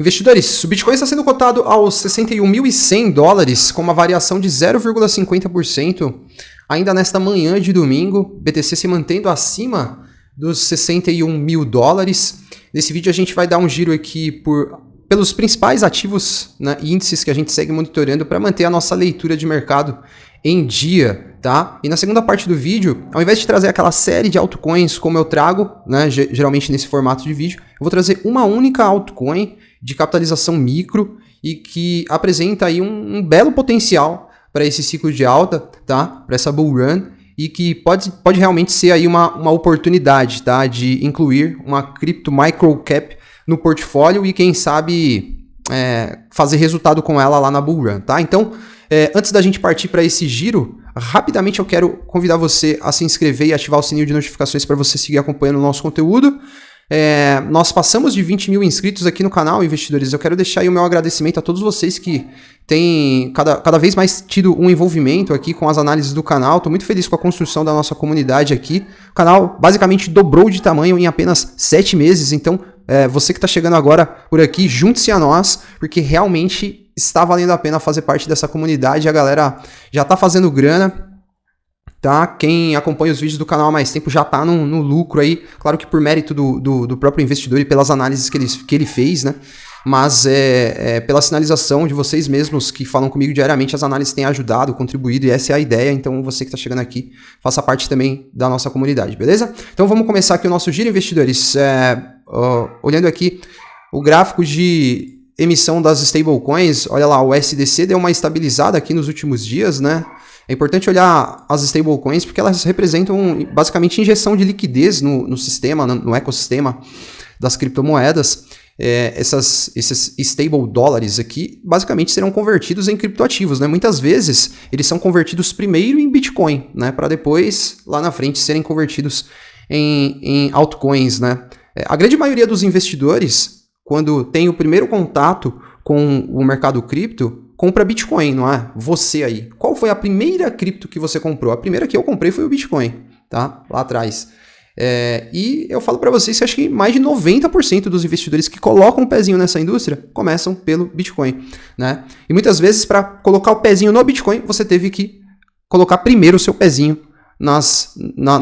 Investidores, o Bitcoin está sendo cotado aos 61.100 dólares, com uma variação de 0,50%, ainda nesta manhã de domingo, BTC se mantendo acima dos 61 mil dólares. Nesse vídeo a gente vai dar um giro aqui pelos principais ativos, né, e índices que a gente segue monitorando para manter a nossa leitura de mercado em dia, tá? E na segunda parte do vídeo, ao invés de trazer aquela série de altcoins como eu trago, né, geralmente nesse formato de vídeo, eu vou trazer uma única altcoin de capitalização micro e que apresenta aí um belo potencial para esse ciclo de alta, tá? Para essa bull run e que pode realmente ser aí uma oportunidade, tá? De incluir uma cripto microcap no portfólio e quem sabe fazer resultado com ela lá na bull run, tá? Então, antes da gente partir para esse giro, rapidamente eu quero convidar você a se inscrever e ativar o sininho de notificações para você seguir acompanhando o nosso conteúdo. Nós passamos de 20 mil inscritos aqui no canal, investidores. Eu quero deixar aí o meu agradecimento a todos vocês que têm cada vez mais tido um envolvimento aqui com as análises do canal. Estou muito feliz com a construção da nossa comunidade aqui. O canal basicamente dobrou de tamanho em apenas 7 meses, então você que está chegando agora por aqui, junte-se a nós, porque realmente está valendo a pena fazer parte dessa comunidade. A galera já está fazendo grana. Tá? Quem acompanha os vídeos do canal há mais tempo já está no lucro aí, claro que por mérito do próprio investidor e pelas análises que ele fez, né? Mas pela sinalização de vocês mesmos que falam comigo diariamente, as análises têm ajudado, contribuído e essa é a ideia, então você que está chegando aqui, faça parte também da nossa comunidade, beleza? Então vamos começar aqui o nosso giro, investidores, olhando aqui o gráfico de emissão das stablecoins, olha lá, o USDC deu uma estabilizada aqui nos últimos dias, né? É importante olhar as stablecoins porque elas representam basicamente injeção de liquidez no sistema, no ecossistema das criptomoedas. Esses stable dólares aqui basicamente serão convertidos em criptoativos, né? Muitas vezes eles são convertidos primeiro em Bitcoin, né? Para depois, lá na frente, serem convertidos em altcoins, né? A grande maioria dos investidores, quando tem o primeiro contato com o mercado cripto, compra Bitcoin, não é? Você aí. Qual foi a primeira cripto que você comprou? A primeira que eu comprei foi o Bitcoin, tá? Lá atrás. E eu falo para vocês que acho que mais de 90% dos investidores que colocam o pezinho nessa indústria começam pelo Bitcoin, né? E muitas vezes para colocar o pezinho no Bitcoin, você teve que colocar primeiro o seu pezinho na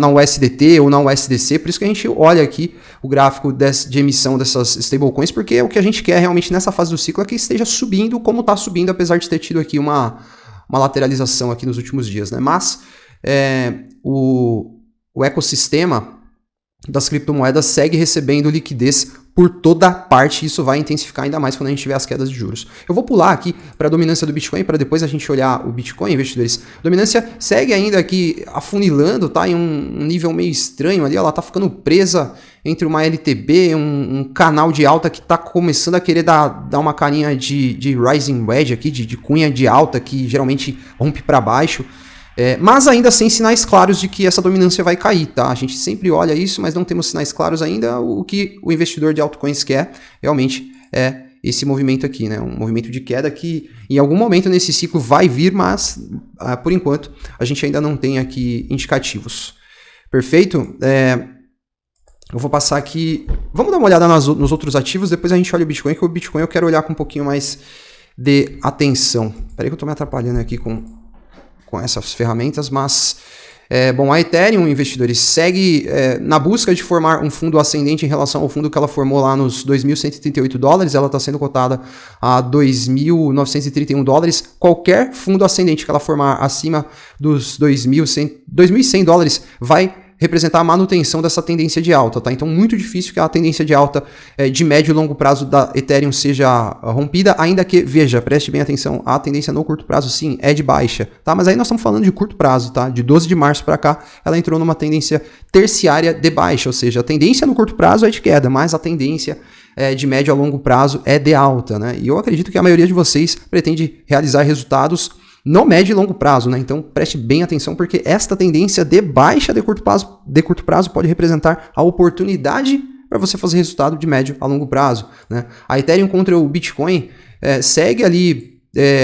USDT ou na USDC, por isso que a gente olha aqui o gráfico de emissão dessas stablecoins, porque o que a gente quer realmente nessa fase do ciclo é que esteja subindo como está subindo, apesar de ter tido aqui uma lateralização aqui nos últimos dias, né? Mas o ecossistema das criptomoedas segue recebendo liquidez por toda parte, e isso vai intensificar ainda mais quando a gente tiver as quedas de juros. Eu vou pular aqui para a dominância do Bitcoin, para depois a gente olhar o Bitcoin, investidores. A dominância segue ainda aqui afunilando, tá? Em um nível meio estranho ali, ela tá ficando presa entre uma LTB, um canal de alta que tá começando a querer dar uma carinha de rising wedge aqui, de cunha de alta, que geralmente rompe para baixo. Mas ainda sem sinais claros de que essa dominância vai cair, tá? A gente sempre olha isso, mas não temos sinais claros ainda. O que o investidor de altcoins quer realmente é esse movimento aqui, né? Um movimento de queda que em algum momento nesse ciclo vai vir, mas por enquanto a gente ainda não tem aqui indicativos. Perfeito? Eu vou passar aqui... Vamos dar uma olhada nos outros ativos, depois a gente olha o Bitcoin, que o Bitcoin eu quero olhar com um pouquinho mais de atenção. Peraí que eu tô me atrapalhando aqui com essas ferramentas, mas bom, a Ethereum, investidores, segue na busca de formar um fundo ascendente em relação ao fundo que ela formou lá nos 2.138 dólares, ela está sendo cotada a 2.931 dólares. Qualquer fundo ascendente que ela formar acima dos 2.100 dólares vai representar a manutenção dessa tendência de alta, tá? Então, muito difícil que a tendência de alta de médio e longo prazo da Ethereum seja rompida, ainda que, veja, preste bem atenção, a tendência no curto prazo, sim, é de baixa, tá? Mas aí nós estamos falando de curto prazo, tá? De 12 de março para cá, ela entrou numa tendência terciária de baixa, ou seja, a tendência no curto prazo é de queda, mas a tendência de médio a longo prazo é de alta, né? E eu acredito que a maioria de vocês pretende realizar resultados no médio e longo prazo, né? Então preste bem atenção, porque esta tendência de baixa de curto prazo pode representar a oportunidade para você fazer resultado de médio a longo prazo, né? A Ethereum contra o Bitcoin segue ali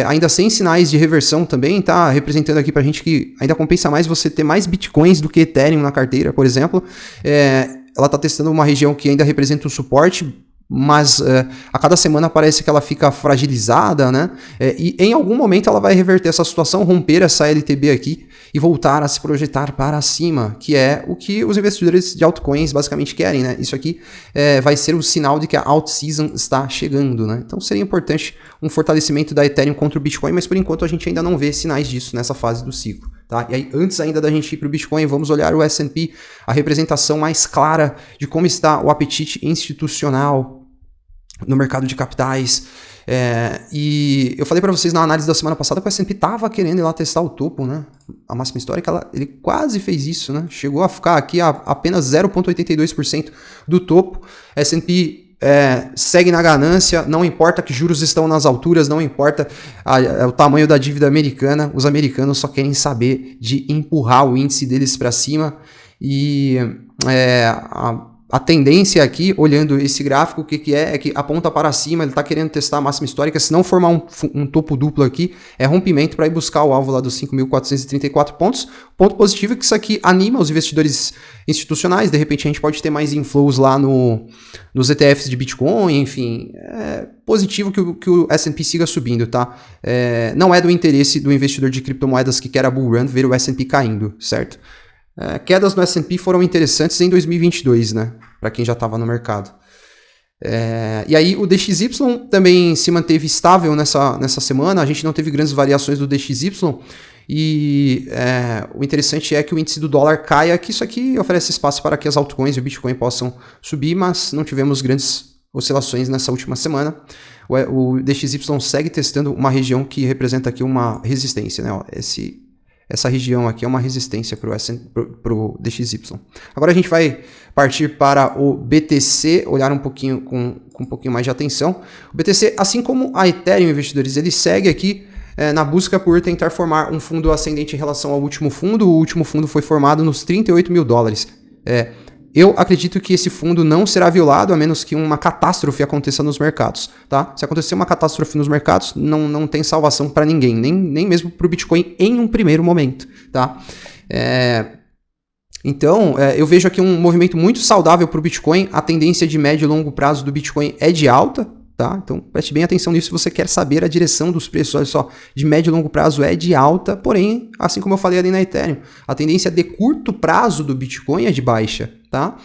ainda sem sinais de reversão também, tá representando aqui pra gente que ainda compensa mais você ter mais Bitcoins do que Ethereum na carteira, por exemplo. Ela tá testando uma região que ainda representa um suporte mas a cada semana parece que ela fica fragilizada, né? E em algum momento ela vai reverter essa situação, romper essa LTB aqui e voltar a se projetar para cima, que é o que os investidores de altcoins basicamente querem, né? Isso aqui vai ser o sinal de que a alt season está chegando, né? Então seria importante um fortalecimento da Ethereum contra o Bitcoin, mas por enquanto a gente ainda não vê sinais disso nessa fase do ciclo. Tá? E aí, antes ainda da gente ir para o Bitcoin, vamos olhar o S&P, a representação mais clara de como está o apetite institucional no mercado de capitais. E eu falei para vocês na análise da semana passada que o S&P estava querendo ir lá testar o topo, né? A máxima histórica, ele quase fez isso, né? Chegou a ficar aqui a apenas 0,82% do topo. S&P segue na ganância, não importa que juros estão nas alturas, não importa o tamanho da dívida americana, os americanos só querem saber de empurrar o índice deles para cima. E a tendência aqui, olhando esse gráfico, o que é que aponta para cima, ele está querendo testar a máxima histórica. Se não formar um topo duplo aqui, é rompimento para ir buscar o alvo lá dos 5.434 pontos. Ponto positivo é que isso aqui anima os investidores institucionais, de repente a gente pode ter mais inflows lá nos ETFs de Bitcoin, enfim, é positivo que o S&P siga subindo, tá? Não é do interesse do investidor de criptomoedas que quer a bull run ver o S&P caindo, certo? Quedas no S&P foram interessantes em 2022, né? Para quem já estava no mercado. E aí o DXY também se manteve estável nessa semana. A gente não teve grandes variações do DXY. E o interessante é que o índice do dólar caia, que isso aqui oferece espaço para que as altcoins e o Bitcoin possam subir, mas não tivemos grandes oscilações nessa última semana. O DXY segue testando uma região que representa aqui uma resistência, né? Ó, essa região aqui é uma resistência para o DXY. Agora a gente vai partir para o BTC, olhar um pouquinho com um pouquinho mais de atenção. O BTC, assim como a Ethereum, investidores, ele segue aqui na busca por tentar formar um fundo ascendente em relação ao último fundo. O último fundo foi formado nos 38 mil dólares. Eu acredito que esse fundo não será violado a menos que uma catástrofe aconteça nos mercados, tá? Se acontecer uma catástrofe nos mercados, não tem salvação para ninguém, nem mesmo para o Bitcoin em um primeiro momento, tá? Então, eu vejo aqui um movimento muito saudável para o Bitcoin. A tendência de médio e longo prazo do Bitcoin é de alta, tá? Então, preste bem atenção nisso se você quer saber a direção dos preços. Olha só, de médio e longo prazo é de alta, porém, assim como eu falei ali na Ethereum, a tendência de curto prazo do Bitcoin é de baixa, tá?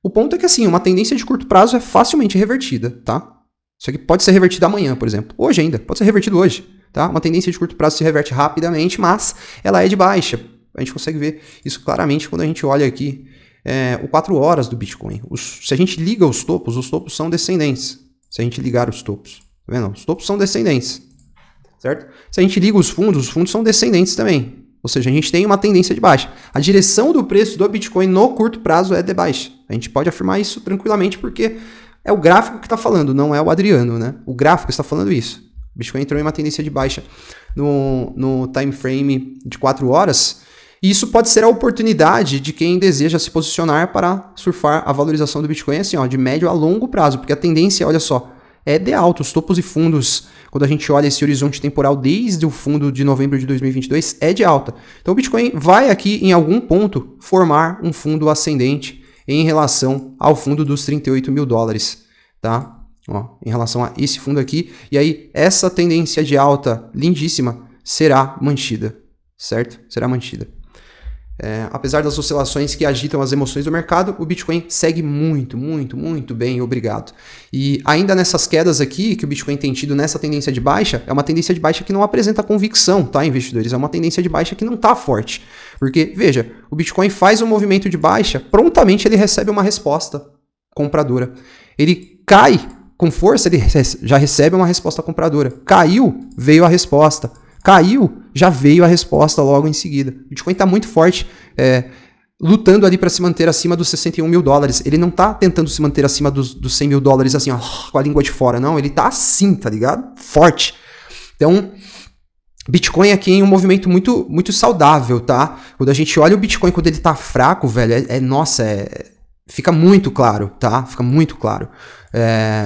O ponto é que, assim, uma tendência de curto prazo é facilmente revertida, tá? Isso aqui pode ser revertido amanhã, por exemplo. Hoje ainda, pode ser revertido hoje, tá? Uma tendência de curto prazo se reverte rapidamente, mas ela é de baixa. A gente consegue ver isso claramente quando a gente olha aqui o 4 horas do Bitcoin. Se a gente liga os topos são descendentes. Se a gente ligar os topos, tá vendo? Os topos são descendentes, certo? Se a gente liga os fundos são descendentes também. Ou seja, a gente tem uma tendência de baixa. A direção do preço do Bitcoin no curto prazo é de baixa. A gente pode afirmar isso tranquilamente porque é o gráfico que está falando, não é o Adriano, né? O gráfico está falando isso. O Bitcoin entrou em uma tendência de baixa no time frame de 4 horas. E isso pode ser a oportunidade de quem deseja se posicionar para surfar a valorização do Bitcoin assim, ó, de médio a longo prazo, porque a tendência, olha só, é de alta. Os topos e fundos, quando a gente olha esse horizonte temporal desde o fundo de novembro de 2022, é de alta. Então o Bitcoin vai aqui, em algum ponto, formar um fundo ascendente em relação ao fundo dos 38 mil dólares, tá? Ó, em relação a esse fundo aqui. E aí, essa tendência de alta lindíssima será mantida, certo? Será mantida. Apesar das oscilações que agitam as emoções do mercado, o Bitcoin segue muito, muito, muito bem, obrigado. E ainda nessas quedas aqui que o Bitcoin tem tido nessa tendência de baixa, é uma tendência de baixa que não apresenta convicção, tá, investidores? É uma tendência de baixa que não tá forte. Porque, veja, o Bitcoin faz um movimento de baixa, prontamente ele recebe uma resposta compradora. Ele cai com força, ele já recebe uma resposta compradora. Caiu, veio a resposta. Caiu, já veio a resposta logo em seguida. O Bitcoin está muito forte, lutando ali para se manter acima dos 61 mil dólares. Ele não está tentando se manter acima dos 100 mil dólares assim, ó, com a língua de fora, não. Ele está assim, tá ligado? Forte. Então, Bitcoin aqui em um movimento muito, muito saudável, tá? Quando a gente olha o Bitcoin, quando ele tá fraco, velho, nossa, fica muito claro, tá? Fica muito claro.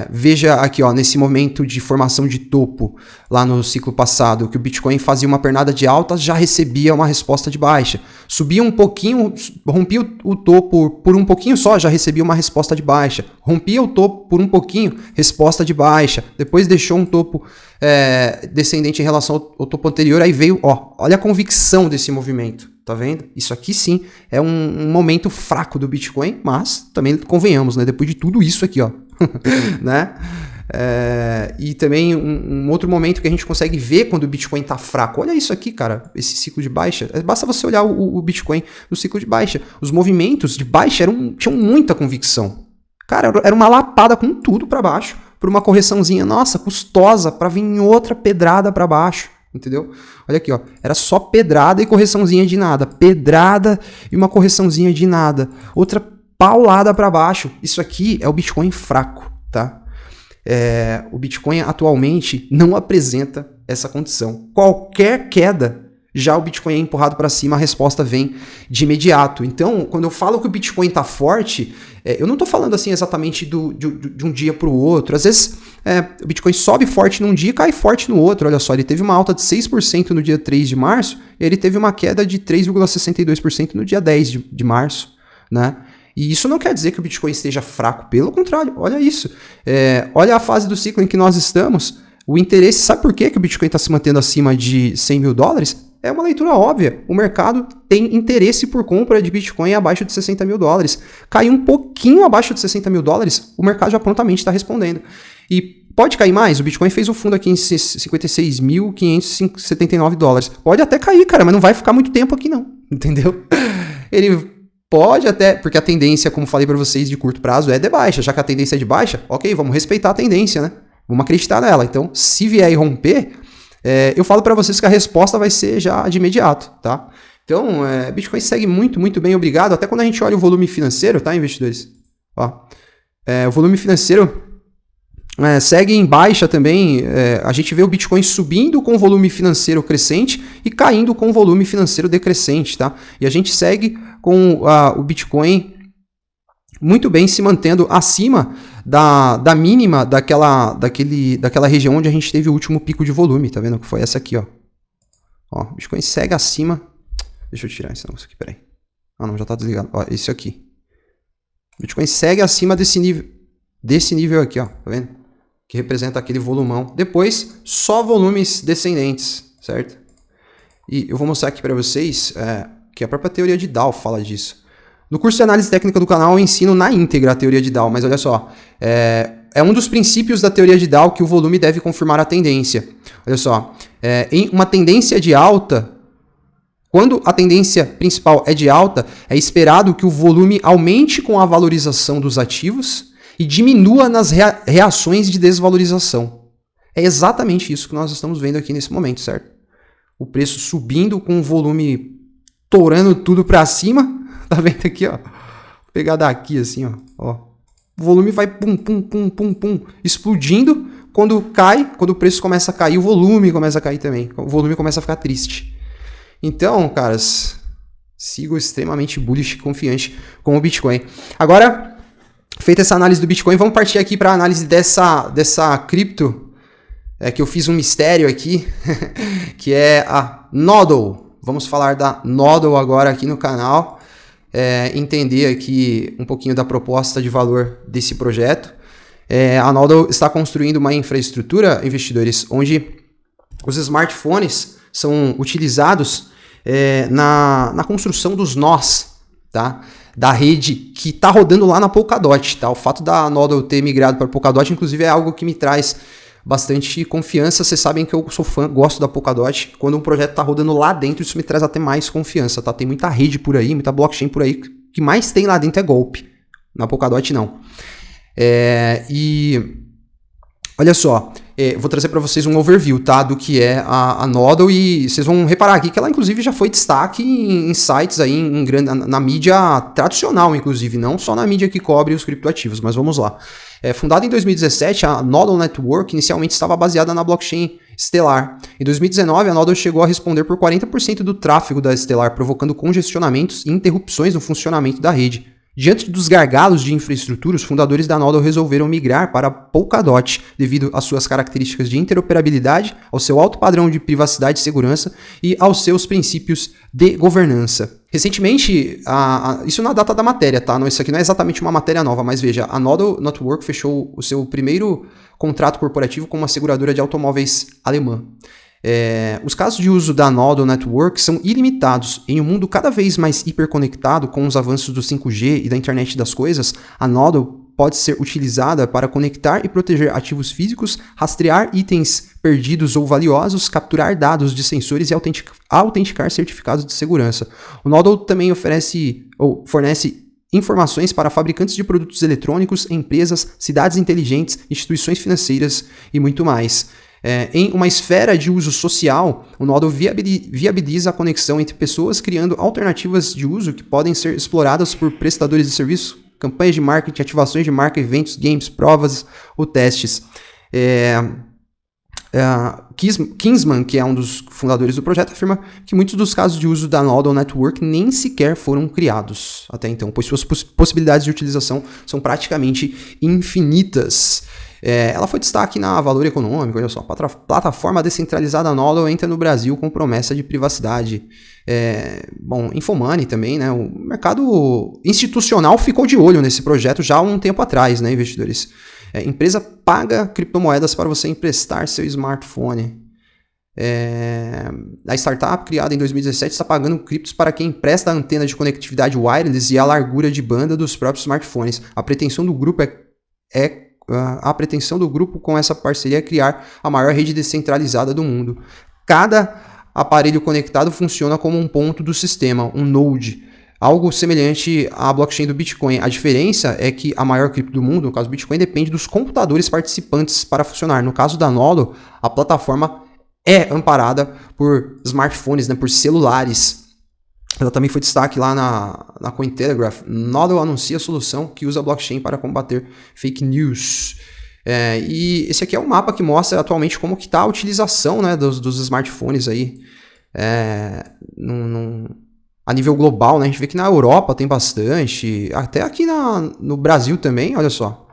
Veja aqui, ó, nesse momento de formação de topo, lá no ciclo passado, que o Bitcoin fazia uma pernada de alta, já recebia uma resposta de baixa. Subia um pouquinho, rompia o topo por um pouquinho só, já recebia uma resposta de baixa. Rompia o topo por um pouquinho, resposta de baixa. Depois deixou um topo descendente em relação ao topo anterior, aí veio, ó, olha a convicção desse movimento. Tá vendo? Isso aqui sim é um momento fraco do Bitcoin, mas também convenhamos, né? Depois de tudo isso aqui, ó. Né? E também um outro momento que a gente consegue ver quando o Bitcoin tá fraco. Olha isso aqui, cara, esse ciclo de baixa. Basta você olhar o Bitcoin no ciclo de baixa. Os movimentos de baixa tinham muita convicção. Cara, era uma lapada com tudo para baixo, por uma correçãozinha, nossa, custosa, para vir outra pedrada para baixo. Entendeu? Olha aqui, ó. Era só pedrada e correçãozinha de nada. Pedrada e uma correçãozinha de nada. Outra paulada para baixo. Isso aqui é o Bitcoin fraco, tá? O Bitcoin atualmente não apresenta essa condição. Qualquer queda, já o Bitcoin é empurrado para cima, a resposta vem de imediato. Então, quando eu falo que o Bitcoin está forte, eu não estou falando assim exatamente de um dia para o outro. Às vezes, o Bitcoin sobe forte num dia e cai forte no outro. Olha só, ele teve uma alta de 6% no dia 3 de março, e ele teve uma queda de 3,62% no dia 10 de março, né? E isso não quer dizer que o Bitcoin esteja fraco, pelo contrário, olha isso. Olha a fase do ciclo em que nós estamos. O interesse, sabe por que o Bitcoin está se mantendo acima de 100 mil dólares? É uma leitura óbvia. O mercado tem interesse por compra de Bitcoin abaixo de 60 mil dólares. Caiu um pouquinho abaixo de 60 mil dólares, o mercado já prontamente está respondendo. E pode cair mais? O Bitcoin fez o fundo aqui em 56.579 dólares. Pode até cair, cara, mas não vai ficar muito tempo aqui não, entendeu? Ele pode até, porque a tendência, como falei para vocês, de curto prazo é de baixa. Já que a tendência é de baixa, ok, vamos respeitar a tendência, né? Vamos acreditar nela. Então, se vier e romper, eu falo para vocês que a resposta vai ser já de imediato, tá? Então, Bitcoin segue muito, muito bem, obrigado. Até quando a gente olha o volume financeiro, tá, investidores? Ó, o volume financeiro segue em baixa também. A gente vê o Bitcoin subindo com volume financeiro crescente e caindo com volume financeiro decrescente, tá? E a gente segue com o Bitcoin muito bem se mantendo acima da mínima daquela região onde a gente teve o último pico de volume, tá vendo? Que foi essa aqui, ó. Ó, o Bitcoin segue acima. Deixa eu tirar esse negócio aqui, peraí. Ah, não, já tá desligado. Ó, esse aqui. O Bitcoin segue acima desse nível aqui, ó, tá vendo? Que representa aquele volumão. Depois, só volumes descendentes, certo? E eu vou mostrar aqui para vocês que a própria teoria de Dow fala disso. No curso de análise técnica do canal eu ensino na íntegra a teoria de Dow, mas olha só, é um dos princípios da teoria de Dow que o volume deve confirmar a tendência. Olha só, em uma tendência de alta, quando a tendência principal é de alta, é esperado que o volume aumente com a valorização dos ativos e diminua nas reações de desvalorização. É exatamente isso que nós estamos vendo aqui nesse momento, certo? O preço subindo com o volume torando tudo para cima. Tá vendo aqui, ó? Vou pegar daqui assim, ó. O volume vai pum, pum, pum, pum, pum, explodindo. Quando cai, quando o preço começa a cair, o volume começa a cair também. O volume começa a ficar triste. Então, caras, sigo extremamente bullish e confiante com o Bitcoin. Agora, feita essa análise do Bitcoin, vamos partir aqui para a análise dessa cripto, que eu fiz um mistério aqui, que é a Nodl. Vamos falar da Nodl agora aqui no canal. Entender aqui um pouquinho da proposta de valor desse projeto. A Nodl está construindo uma infraestrutura, investidores, onde os smartphones são utilizados na construção dos nós, tá? Da rede que está rodando lá na Polkadot. Tá? O fato da Nodl ter migrado para Polkadot, inclusive, é algo que me traz bastante confiança. Vocês sabem que eu sou fã, gosto da Polkadot. Quando um projeto está rodando lá dentro, isso me traz até mais confiança, tá? Tem muita rede por aí, muita blockchain por aí. O que mais tem lá dentro é golpe. Na Polkadot, não. E olha só, vou trazer para vocês um overview, tá? Do que é a Nodl, e vocês vão reparar aqui que ela, inclusive, já foi destaque em sites aí, na mídia tradicional, inclusive, não só na mídia que cobre os criptoativos, mas vamos lá. Fundada em 2017, a Nodl Network inicialmente estava baseada na blockchain Stellar. Em 2019, a Nodl chegou a responder por 40% do tráfego da Stellar, provocando congestionamentos e interrupções no funcionamento da rede. Diante dos gargalos de infraestrutura, os fundadores da Nodl resolveram migrar para Polkadot devido às suas características de interoperabilidade, ao seu alto padrão de privacidade e segurança e aos seus princípios de governança. Recentemente, isso na data da matéria, tá? Isso aqui não é exatamente uma matéria nova, mas veja, a Nodl Network fechou o seu primeiro contrato corporativo com uma seguradora de automóveis alemã. Os casos de uso da Nodl Network são ilimitados. Em um mundo cada vez mais hiperconectado com os avanços do 5G e da internet das coisas, a Nodl pode ser utilizada para conectar e proteger ativos físicos, rastrear itens perdidos ou valiosos, capturar dados de sensores e autenticar certificados de segurança. O Nodl também fornece informações para fabricantes de produtos eletrônicos, empresas, cidades inteligentes, instituições financeiras e muito mais. Em uma esfera de uso social, o Nodl viabiliza a conexão entre pessoas, criando alternativas de uso que podem ser exploradas por prestadores de serviço, campanhas de marketing, ativações de marca, eventos, games, provas ou testes. Kinsman, que é um dos fundadores do projeto, afirma que muitos dos casos de uso da Nodl Network nem sequer foram criados até então, pois suas possibilidades de utilização são praticamente infinitas. Ela foi destaque na Valor Econômico, olha só, a plataforma descentralizada Nodl entra no Brasil com promessa de privacidade. Infomoney também, né? O mercado institucional ficou de olho nesse projeto já há um tempo atrás, né, investidores? Empresa paga criptomoedas para você emprestar seu smartphone. A startup, criada em 2017, está pagando criptos para quem empresta a antena de conectividade wireless e a largura de banda dos próprios smartphones. A pretensão do grupo com essa parceria é criar a maior rede descentralizada do mundo. Cada aparelho conectado funciona como um ponto do sistema, um node, algo semelhante à blockchain do Bitcoin. A diferença é que a maior cripto do mundo, no caso do Bitcoin, depende dos computadores participantes para funcionar. No caso da Nodl, a plataforma é amparada por smartphones, né, por celulares. Ela também foi destaque lá na Cointelegraph. Nodl anuncia a solução que usa blockchain para combater fake news. E esse aqui é um mapa que mostra atualmente como que está a utilização, né, dos smartphones aí, a nível global, né? A gente vê que na Europa tem bastante, até aqui no Brasil também, olha só.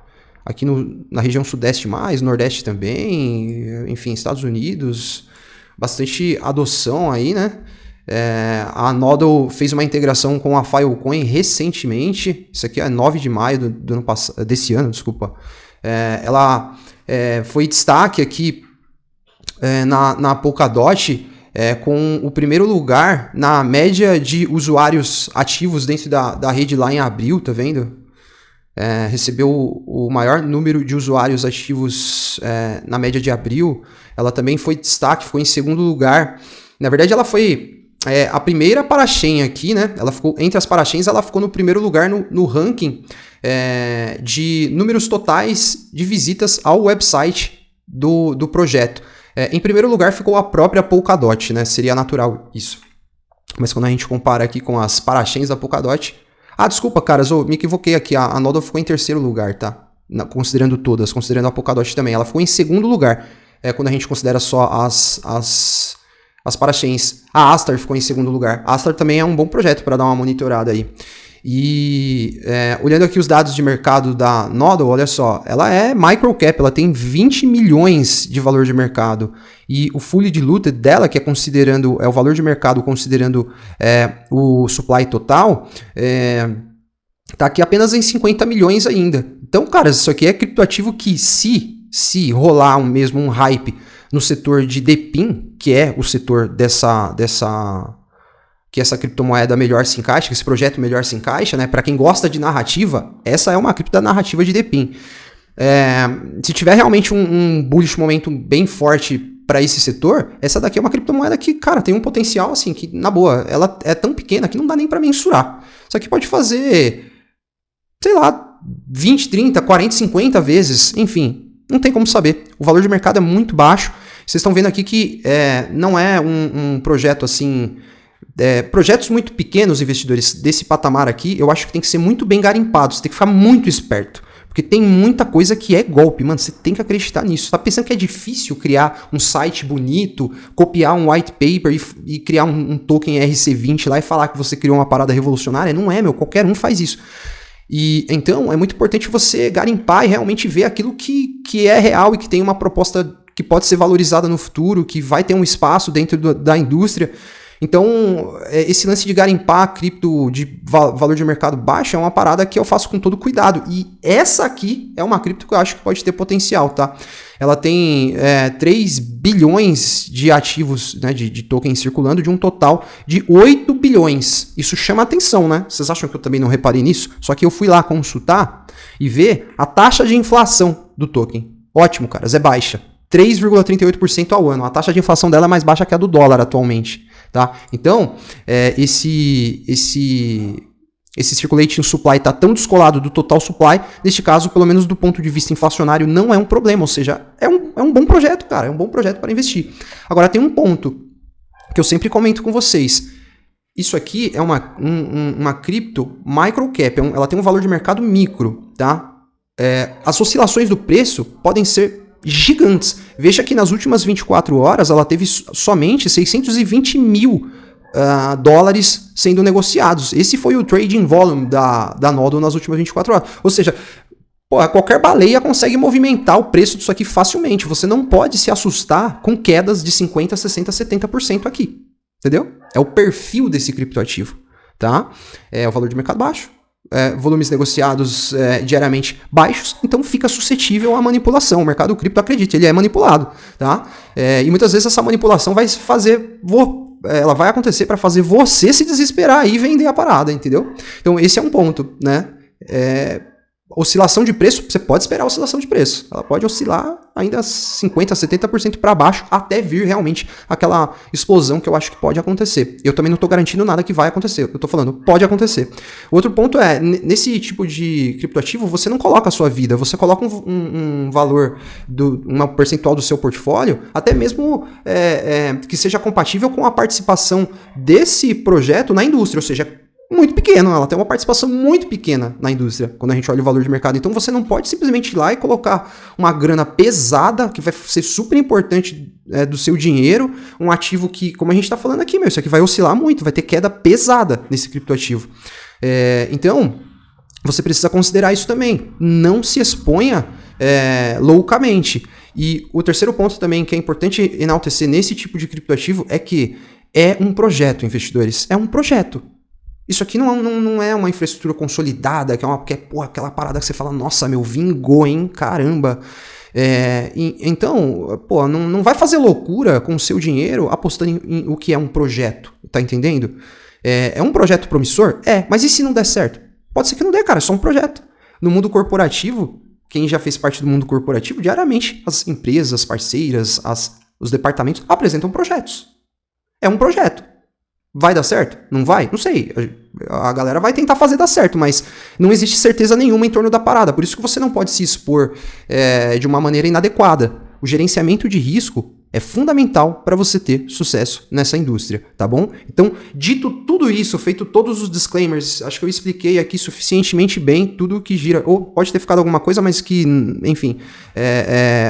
Aqui na região sudeste mais, nordeste também, enfim, Estados Unidos, bastante adoção aí, né? A Nodl fez uma integração com a Filecoin recentemente. Isso aqui é 9 de maio desse ano, desculpa. Ela foi destaque aqui na Polkadot, com o primeiro lugar na média de usuários ativos dentro da rede lá em abril, tá vendo? Recebeu o maior número de usuários ativos na média de abril. Ela também foi destaque, ficou em segundo lugar. Na verdade, ela foi a primeira parachain aqui, né? Ela ficou entre as parachains, ela ficou no primeiro lugar no ranking de números totais de visitas ao website do projeto. Em primeiro lugar ficou a própria Polkadot, né? Seria natural isso. Mas quando a gente compara aqui com as parachains da Polkadot... desculpa, caras, eu me equivoquei aqui. A Nodl ficou em terceiro lugar, tá? Considerando todas, considerando a Polkadot também. Ela ficou em segundo lugar, quando a gente considera só as parachains. A Astar ficou em segundo lugar. A Astar também é um bom projeto para dar uma monitorada aí. E olhando aqui os dados de mercado da Nodl, olha só, ela é microcap, ela tem 20 milhões de valor de mercado. E o fully diluted dela, que é o valor de mercado considerando o supply total, tá aqui apenas em 50 milhões ainda. Então, cara, isso aqui é criptoativo que se rolar um hype no setor de DePIN, que é o setor que essa criptomoeda melhor se encaixa, que esse projeto melhor se encaixa, né? Para quem gosta de narrativa, essa é uma cripto da narrativa de DePIN. Se tiver realmente um bullish momentum bem forte para esse setor, essa daqui é uma criptomoeda que, cara, tem um potencial assim, que na boa, ela é tão pequena que não dá nem para mensurar. Isso aqui pode fazer, sei lá, 20, 30, 40, 50 vezes, enfim, não tem como saber. O valor de mercado é muito baixo. Vocês estão vendo aqui que não é um projeto assim... projetos muito pequenos, investidores desse patamar aqui, eu acho que tem que ser muito bem garimpado, você tem que ficar muito esperto, porque tem muita coisa que é golpe, mano, você tem que acreditar nisso. Você tá pensando que é difícil criar um site bonito, copiar um white paper e criar um token RC20 lá e falar que você criou uma parada revolucionária? Não é, meu, qualquer um faz isso. E então é muito importante você garimpar e realmente ver aquilo que é real e que tem uma proposta que pode ser valorizada no futuro, que vai ter um espaço dentro da indústria. Então, esse lance de garimpar cripto de valor de mercado baixo é uma parada que eu faço com todo cuidado. E essa aqui é uma cripto que eu acho que pode ter potencial, tá? Ela tem 3 bilhões de ativos, né, de tokens circulando, de um total de 8 bilhões. Isso chama atenção, né? Vocês acham que eu também não reparei nisso? Só que eu fui lá consultar e ver a taxa de inflação do token. Ótimo, caras, é baixa. 3,38% ao ano. A taxa de inflação dela é mais baixa que a do dólar atualmente. Tá? Então, esse circulating supply está tão descolado do total supply, neste caso, pelo menos do ponto de vista inflacionário, não é um problema, ou seja, é um bom projeto, cara, é um bom projeto para investir. Agora, tem um ponto que eu sempre comento com vocês. Isso aqui é uma cripto microcap, ela tem um valor de mercado micro, tá? As oscilações do preço podem ser gigantes. Veja que nas últimas 24 horas ela teve somente 620 mil dólares sendo negociados. Esse foi o trading volume da Nodle nas últimas 24 horas. Ou seja, qualquer baleia consegue movimentar o preço disso aqui facilmente. Você não pode se assustar com quedas de 50%, 60%, 70% aqui. Entendeu? É o perfil desse criptoativo. Tá? É o valor de mercado baixo. Volumes negociados diariamente baixos, então fica suscetível à manipulação. O mercado cripto, acredite, ele é manipulado, tá? E muitas vezes essa manipulação vai ela vai acontecer para fazer você se desesperar e vender a parada, entendeu? Então esse é um ponto, né? Oscilação de preço, você pode esperar a oscilação de preço. Ela pode oscilar ainda 50%, 70% para baixo, até vir realmente aquela explosão que eu acho que pode acontecer. Eu também não estou garantindo nada que vai acontecer. Eu estou falando, pode acontecer. O outro ponto é, nesse tipo de criptoativo, você não coloca a sua vida, você coloca um valor, uma percentual do seu portfólio, até mesmo que seja compatível com a participação desse projeto na indústria, ou seja, muito pequeno, ela tem uma participação muito pequena na indústria, quando a gente olha o valor de mercado. Então você não pode simplesmente ir lá e colocar uma grana pesada, que vai ser super importante do seu dinheiro, um ativo que, como a gente está falando aqui, isso aqui vai oscilar muito, vai ter queda pesada nesse criptoativo. Então, você precisa considerar isso também. Não se exponha loucamente. E o terceiro ponto também que é importante enaltecer nesse tipo de criptoativo é que é um projeto, investidores. É um projeto. Isso aqui não é uma infraestrutura consolidada, que é aquela parada que você fala, nossa, meu, vingou, hein, caramba. Então, não vai fazer loucura com o seu dinheiro apostando em o que é um projeto, tá entendendo? É um projeto promissor? Mas e se não der certo? Pode ser que não dê, cara, é só um projeto. No mundo corporativo, quem já fez parte do mundo corporativo, diariamente, as empresas, parceiras, os departamentos apresentam projetos. É um projeto. Vai dar certo? Não vai? Não sei. A galera vai tentar fazer dar certo, mas não existe certeza nenhuma em torno da parada. Por isso que você não pode se expor de uma maneira inadequada. O gerenciamento de risco é fundamental para você ter sucesso nessa indústria, tá bom? Então, dito tudo isso, feito todos os disclaimers, acho que eu expliquei aqui suficientemente bem tudo que gira. Ou pode ter ficado alguma coisa, mas que, enfim,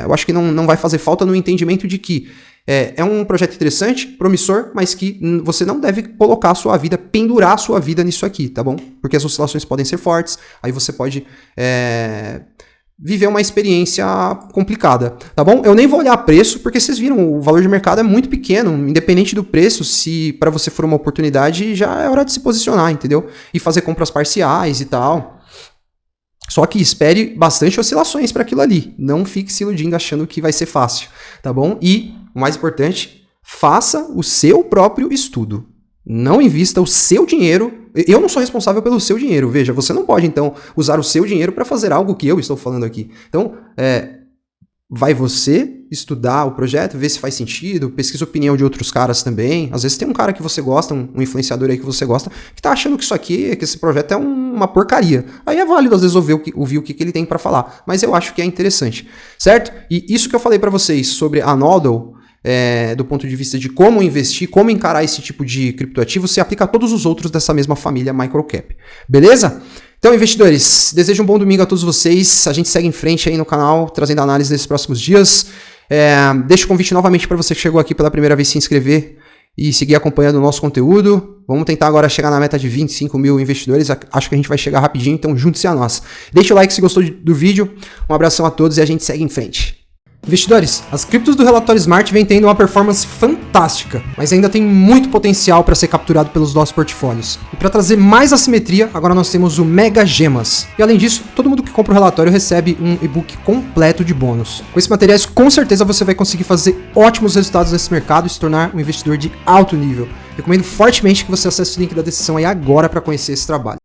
eu acho que não vai fazer falta no entendimento de que é um projeto interessante, promissor, mas que você não deve colocar a sua vida, pendurar a sua vida nisso aqui, tá bom? Porque as oscilações podem ser fortes, aí você pode viver uma experiência complicada, tá bom? Eu nem vou olhar preço, porque vocês viram, o valor de mercado é muito pequeno, independente do preço, se para você for uma oportunidade, já é hora de se posicionar, entendeu? E fazer compras parciais e tal. Só que espere bastante oscilações para aquilo ali. Não fique se iludindo achando que vai ser fácil, tá bom? E, o mais importante, faça o seu próprio estudo. Não invista o seu dinheiro. Eu não sou responsável pelo seu dinheiro. Veja, você não pode, então, usar o seu dinheiro para fazer algo que eu estou falando aqui. Então, vai você estudar o projeto, ver se faz sentido, pesquisa a opinião de outros caras também. Às vezes tem um cara que você gosta, um influenciador aí que você gosta, que tá achando que que esse projeto é uma porcaria. Aí é válido, às vezes, ouvir o que ele tem para falar. Mas eu acho que é interessante, certo? E isso que eu falei para vocês sobre a Nodle, do ponto de vista de como investir, como encarar esse tipo de criptoativo, se aplica a todos os outros dessa mesma família microcap. Beleza? Então, investidores, desejo um bom domingo a todos vocês. A gente segue em frente aí no canal, trazendo análise nesses próximos dias. Deixo o convite novamente para você que chegou aqui pela primeira vez se inscrever e seguir acompanhando o nosso conteúdo. Vamos tentar agora chegar na meta de 25 mil investidores. Acho que a gente vai chegar rapidinho, então junte-se a nós. Deixa o like se gostou do vídeo. Um abração a todos e a gente segue em frente. Investidores, as criptos do relatório Smart vêm tendo uma performance fantástica, mas ainda tem muito potencial para ser capturado pelos nossos portfólios. E para trazer mais assimetria, agora nós temos o Mega Gemas. E além disso, todo mundo que compra o relatório recebe um e-book completo de bônus. Com esses materiais, com certeza você vai conseguir fazer ótimos resultados nesse mercado e se tornar um investidor de alto nível. Recomendo fortemente que você acesse o link da descrição aí agora para conhecer esse trabalho.